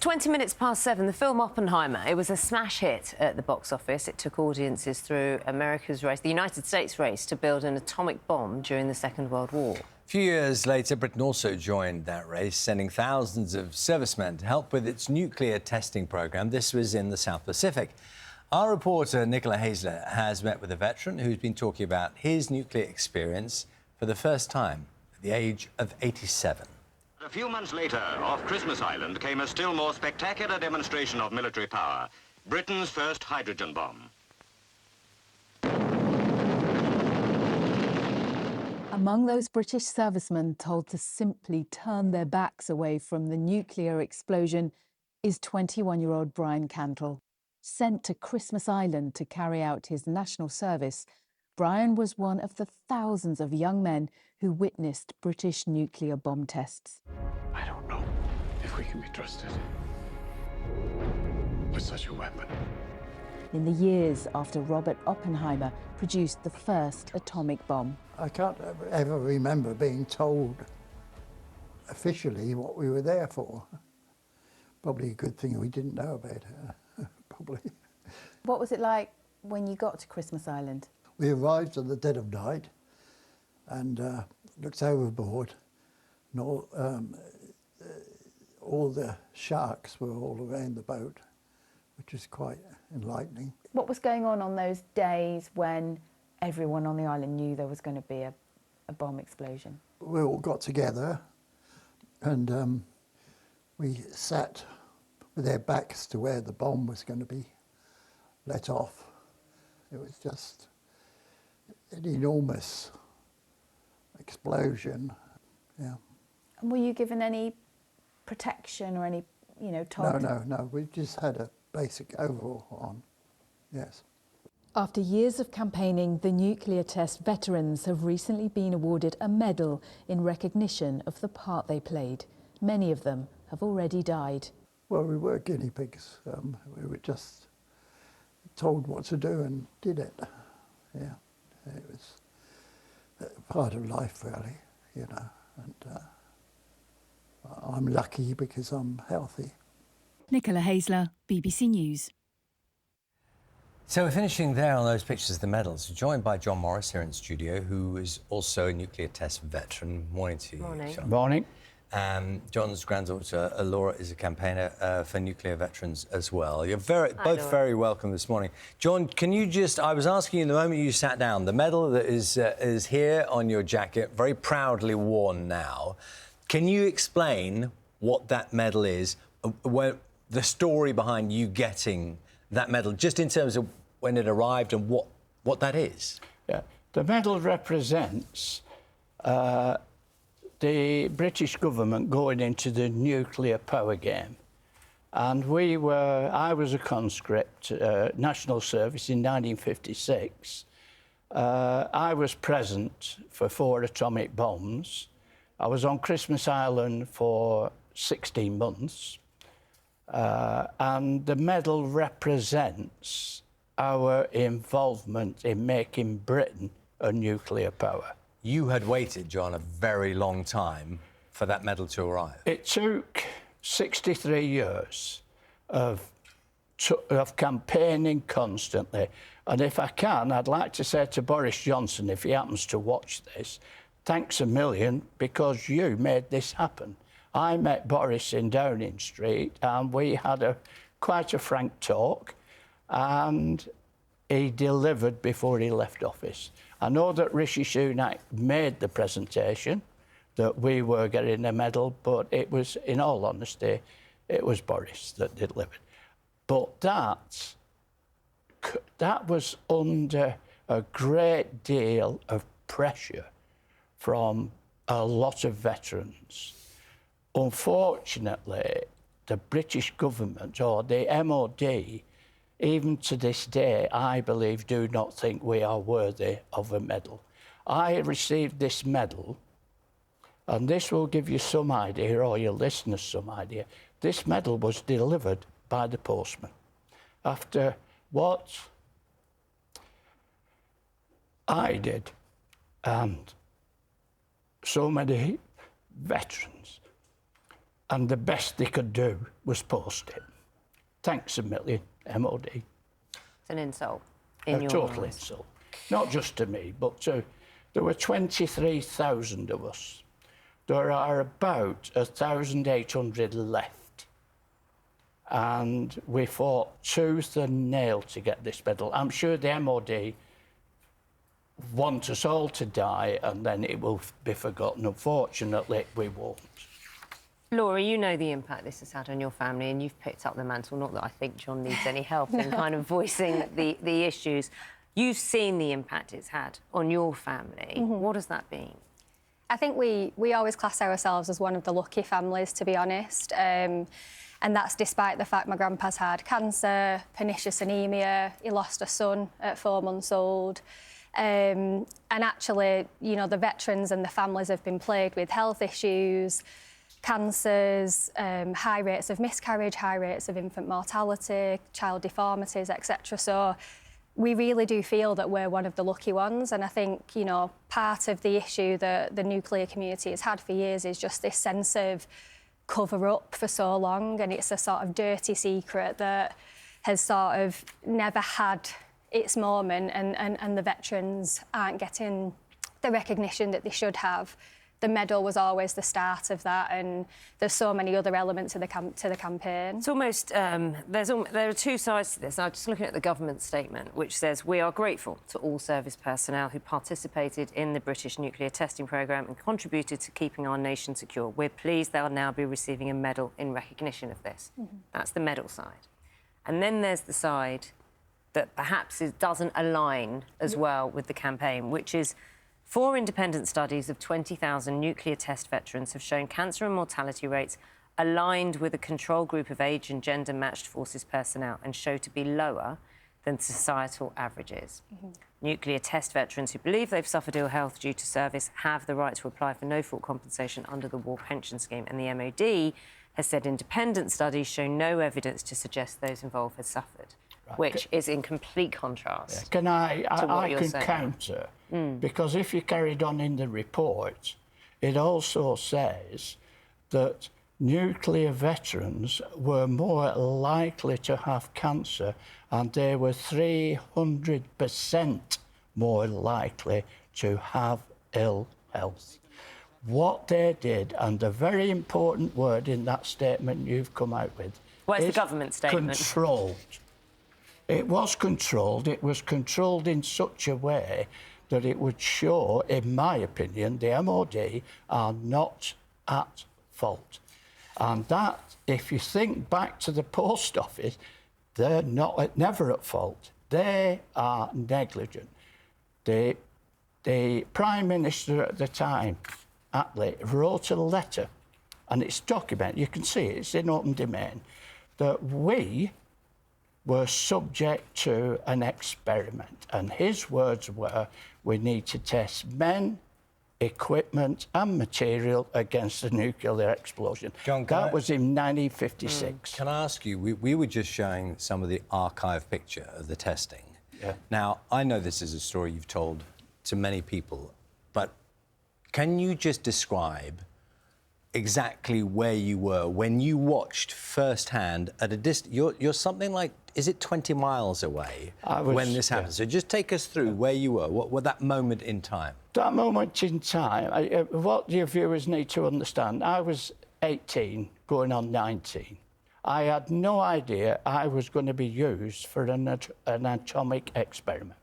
20 minutes past 7, the film Oppenheimer. It was a smash hit at the box office. It took audiences through America's race, the United States race, to build an atomic bomb during the Second World War. A few years later, Britain also joined that race, sending thousands of servicemen to help with its nuclear testing programme. This was in the South Pacific. Our reporter, Nicola Hazler, has met with a veteran who's been talking about his nuclear experience for the first time at the age of 87. A few months later, off Christmas Island, came a still more spectacular demonstration of military power, Britain's first hydrogen bomb. Among those British servicemen told to simply turn their backs away from the nuclear explosion is 21-year-old Brian Cantle. Sent to Christmas Island to carry out his national service, Brian was one of the thousands of young men who witnessed British nuclear bomb tests. I don't know if we can be trusted with such a weapon. In the years after Robert Oppenheimer produced the first atomic bomb. I can't ever remember being told officially what we were there for. Probably a good thing we didn't know about it, probably. What was it like when you got to Christmas Island? We arrived at the dead of night and looked overboard, and all the sharks were all around the boat, which was quite enlightening. What was going on those days when everyone on the island knew there was going to be a bomb explosion? We all got together and we sat with our backs to where the bomb was going to be let off. It was just an enormous explosion, yeah. And were you given any protection or any, told? No, we just had a basic overall on, yes. After years of campaigning, the nuclear test veterans have recently been awarded a medal in recognition of the part they played. Many of them have already died. Well, we were guinea pigs. We were just told what to do and did it. Yeah, it was part of life, really, and I'm lucky because I'm healthy. Nicola Hazler, BBC News. So we're finishing there on those pictures of the medals. We're joined by John Morris here in the studio, who is also a nuclear test veteran. Morning to you, Morning. John. Morning. John's granddaughter, Laura, is a campaigner for nuclear veterans as well. You're both very welcome this morning. John, can you I was asking you the moment you sat down, the medal that is here on your jacket, very proudly worn now. Can you explain what that medal is, the story behind you getting that medal, just in terms of when it arrived and what that is? Yeah, the medal represents the British government going into the nuclear power game. And I was a conscript, national service in 1956. I was present for 4 atomic bombs. I was on Christmas Island for 16 months. And the medal represents our involvement in making Britain a nuclear power. You had waited, John, a very long time for that medal to arrive. It took 63 years of campaigning constantly. And if I can, I'd like to say to Boris Johnson, if he happens to watch this, thanks a million, because you made this happen. I met Boris in Downing Street and we had quite a frank talk, and he delivered before he left office. I know that Rishi Sunak made the presentation that we were getting a medal, but it was, in all honesty, it was Boris that delivered. But that was under a great deal of pressure from a lot of veterans. Unfortunately, the British government or the MOD, even to this day, I believe, do not think we are worthy of a medal. I received this medal, and this will give you some idea, or your listeners some idea. This medal was delivered by the postman. After what I did, and so many veterans, and the best they could do was post it. Thanks a million, MOD. It's an insult in your Total eyes. insult. Not just to me, but to... There were 23,000 of us. There are about 1,800 left. And we fought tooth and nail to get this medal. I'm sure the MOD want us all to die and then it will be forgotten. Unfortunately, we won't. Laura, you know the impact this has had on your family, and you've picked up the mantle. Not that I think John needs any help in kind of voicing the issues. You've seen the impact it's had on your family. What has that been? I think we always class ourselves as one of the lucky families, to be honest. And that's despite the fact my grandpa's had cancer, pernicious anaemia, he lost a son at 4 months old. And actually, you know, the veterans and the families have been plagued with health issues, cancers, high rates of miscarriage, high rates of infant mortality, child deformities, etc. So we really do feel that we're one of the lucky ones. And I think, you know, part of the issue that the nuclear community has had for years is just this sense of cover up for so long. And it's a sort of dirty secret that has sort of never had its moment, and the veterans aren't getting the recognition that they should have. The medal was always the start of that, and there's so many other elements to the campaign. It's almost, there are two sides to this. I'm just looking at the government statement, which says, "We are grateful to all service personnel who participated in the British nuclear testing programme and contributed to keeping our nation secure. We're pleased they'll now be receiving a medal in recognition of this." That's the medal side. And then there's the side that perhaps it doesn't align as well with the campaign, which is 4 independent studies of 20,000 nuclear test veterans have shown cancer and mortality rates aligned with a control group of age and gender-matched forces personnel and show to be lower than societal averages. Nuclear test veterans who believe they've suffered ill health due to service have the right to apply for no-fault compensation under the War Pension Scheme, and the MOD has said independent studies show no evidence to suggest those involved have suffered. Right. Which is in complete contrast. Can I can saying. counter, because if you carried on in the report, it also says that nuclear veterans were more likely to have cancer, and they were 300% more likely to have ill health. What they did, and the very important word in that statement you've come out with, where's the government statement? Controlled. It was controlled. It was controlled in such a way that it would show, in my opinion, the MOD are not at fault. And that, if you think back to the post office, they're never at fault. They are negligent. The Prime Minister at the time, Attlee, wrote a letter, and it's documented, you can see it, it's in open domain, that we were subject to an experiment. And his words were, we need to test men, equipment and material against a nuclear explosion. John, that was in 1956. Can I ask you, we were just showing some of the archive picture of the testing. Yeah. Now, I know this is a story you've told to many people, but can you just describe exactly where you were when you watched firsthand at a distance? You're something like, is it 20 miles away when this happened? Yeah. So just take us through where you were, what that moment in time. That moment in time, what your viewers need to understand, I was 18, going on 19. I had no idea I was going to be used for an atomic experiment.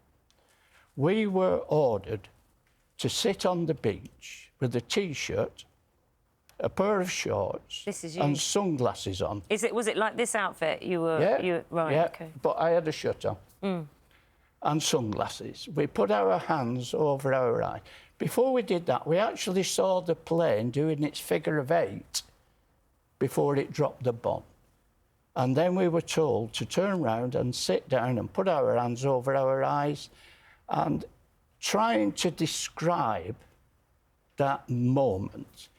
We were ordered to sit on the beach with a T-shirt, a pair of shorts and sunglasses on. Was it like this outfit you were... Yeah, right, yeah, OK. But I had a shirt on and sunglasses. We put our hands over our eyes. Before we did that, we actually saw the plane doing its figure of 8 before it dropped the bomb. And then we were told to turn round and sit down and put our hands over our eyes, and trying to describe that moment,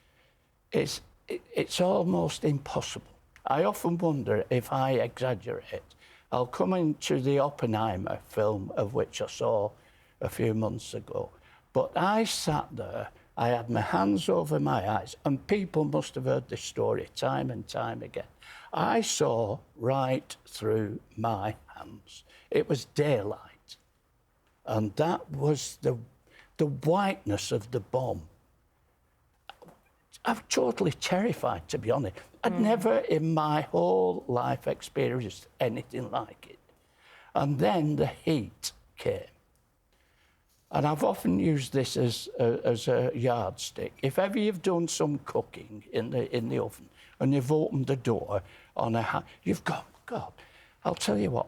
it's almost impossible. I often wonder if I exaggerate. I'll come into the Oppenheimer film, of which I saw a few months ago. But I sat there I had my hands over my eyes, and people must have heard this story time and time again. I saw right through my hands. It was daylight, and that was the whiteness of the bomb. I'm totally terrified, to be honest. I'd never in my whole life experienced anything like it. And then the heat came. And I've often used this as a yardstick. If ever you've done some cooking in the oven and you've opened the door on you've gone, God, I'll tell you what,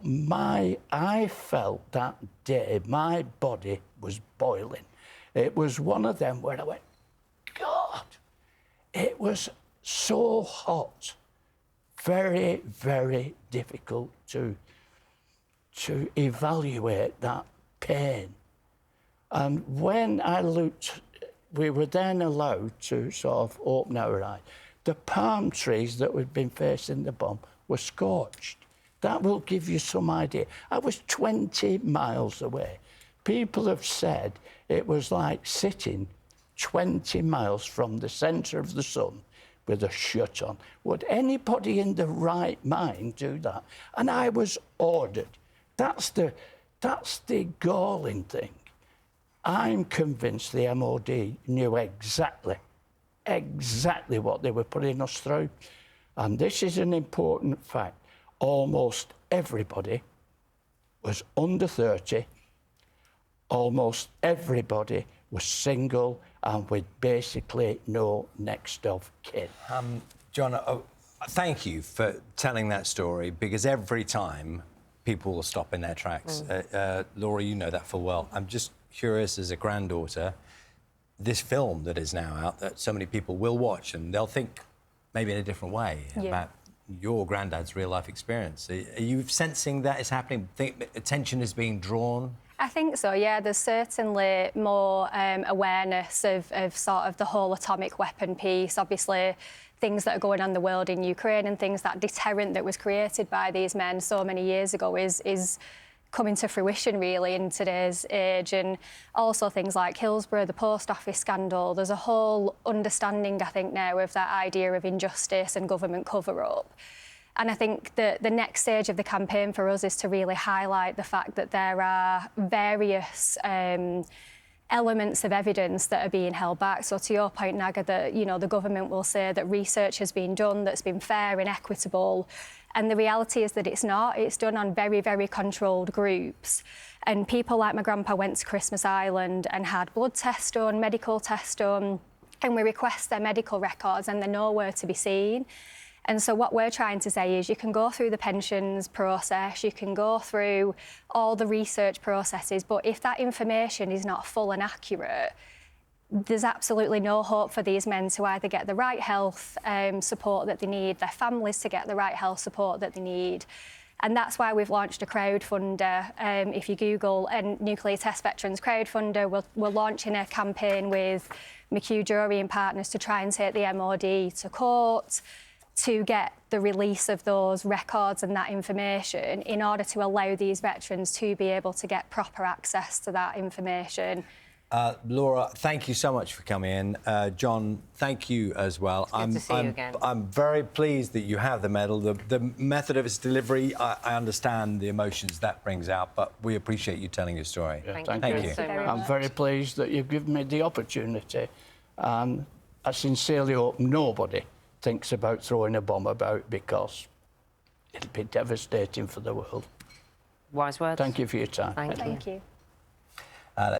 I felt that day my body was boiling. It was one of them where I went, God, it was so hot, very, very difficult to evaluate that pain. And when I looked, we were then allowed to sort of open our eyes. The palm trees that had been facing the bomb were scorched. That will give you some idea. I was 20 miles away. People have said it was like sitting 20 miles from the centre of the sun with a shirt on. Would anybody in the right mind do that? And I was ordered. That's the galling thing. I'm convinced the MOD knew exactly what they were putting us through. And this is an important fact. Almost everybody was under 30. Almost everybody was single and with basically no next of kin. John, thank you for telling that story, because every time people will stop in their tracks. Laura, you know that full well. I'm just curious, as a granddaughter, this film that is now out that so many people will watch and they'll think maybe in a different way about your granddad's real-life experience. Are you sensing that is happening? Think attention is being drawn? I think so, yeah. There's certainly more awareness of sort of the whole atomic weapon piece. Obviously, things that are going on in the world in Ukraine and things, that deterrent that was created by these men so many years ago is coming to fruition, really, in today's age. And also things like Hillsborough, the post office scandal. There's a whole understanding, I think, now of that idea of injustice and government cover-up. And I think that the next stage of the campaign for us is to really highlight the fact that there are various elements of evidence that are being held back. So to your point, Naga, that, you know, the government will say that research has been done that's been fair and equitable. And the reality is that it's not. It's done on very, very controlled groups. And people like my grandpa went to Christmas Island and had blood tests done, medical tests done, and we request their medical records and they're nowhere to be seen. And so what we're trying to say is you can go through the pensions process, you can go through all the research processes, but if that information is not full and accurate, there's absolutely no hope for these men to either get the right health support that they need, their families to get the right health support that they need. And that's why we've launched a crowdfunder. If you Google Nuclear Test Veterans Crowdfunder, we're launching a campaign with McHugh Jury and partners to try and take the MOD to court, to get the release of those records and that information in order to allow these veterans to be able to get proper access to that information. Laura, thank you so much for coming in. John, thank you as well. Good to see you again. I'm very pleased that you have the medal. The method of its delivery, I understand the emotions that brings out, but we appreciate you telling your story. Yeah, thank you. So much. I'm very pleased that you've given me the opportunity, and I sincerely hope nobody thinks about throwing a bomb about, because it'll be devastating for the world. Wise words. Thank you for your time. Thank you. Thank you.